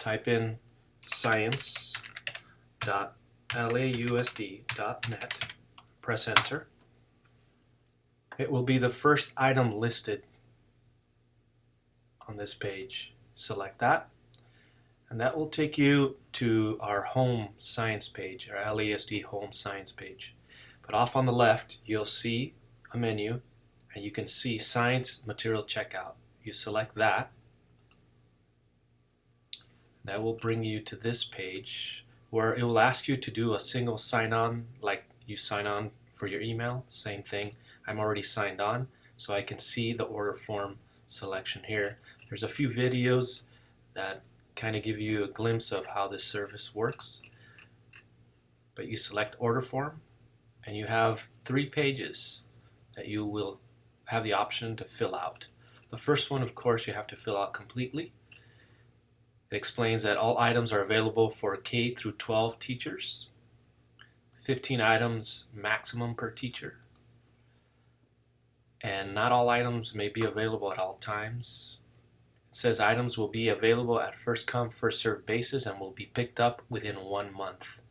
type in science.lausd.net, press enter. It will be the first item listed on this page. Select that, and that will take you to our home science page, our LASD home science page. But off on the left, you'll see a menu, and you can see Science Material Checkout. You select that. That will bring you to this page where it will ask you to do a single sign-on, like you sign on for your email. Same thing. I'm already signed on, so I can see the order form selection here. There's a few videos that kind of give you a glimpse of how this service works. But you select order form, and you have 3 pages that you will have the option to fill out. The first one, of course, you have to fill out completely. It explains that all items are available for K through 12 teachers. 15 items maximum per teacher. And not all items may be available at all times. It says items will be available at first come, first served basis and will be picked up within 1 month.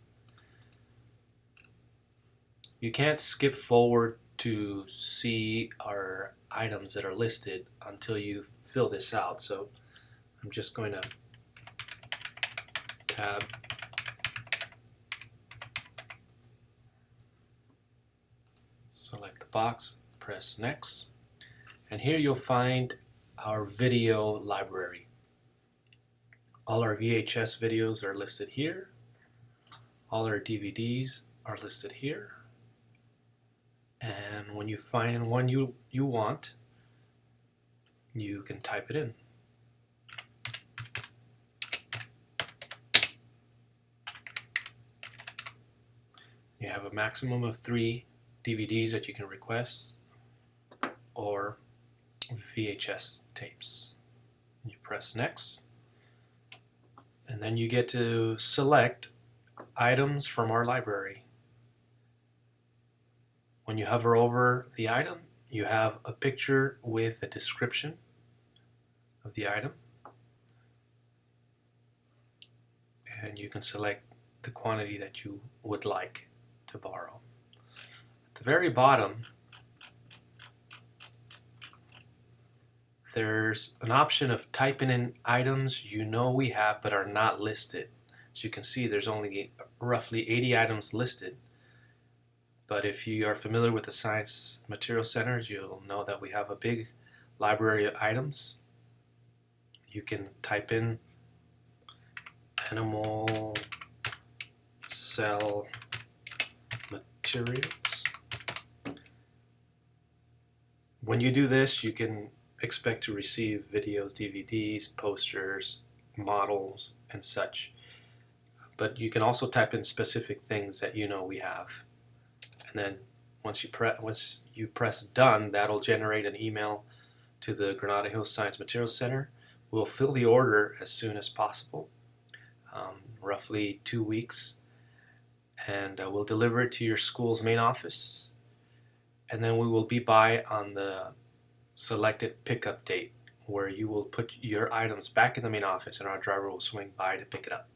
You can't skip forward to see our items that are listed until you fill this out. So I'm just going to tab select the box, press next, and here you'll find our video library. All our VHS videos are listed here. All our DVDs are listed here. And when you find one you want, you can type it in. You have a maximum of 3 DVDs that you can request, or VHS tapes. You press next, and then you get to select items from our library. When you hover over the item, you have a picture with a description of the item, and you can select the quantity that you would like to borrow. At the very bottom, there's an option of typing in items you know we have but are not listed. As you can see, there's only roughly 80 items listed. But if you are familiar with the Science Material Centers, you'll know that we have a big library of items. You can type in animal cell materials. When you do this, you can expect to receive videos, DVDs, posters, models, and such. But you can also type in specific things that you know we have. And then once you press done, that'll generate an email to the Granada Hills Science Materials Center. We'll fill the order as soon as possible, roughly 2 weeks, and we'll deliver it to your school's main office, and then we will be by on the selected pickup date where you will put your items back in the main office and our driver will swing by to pick it up.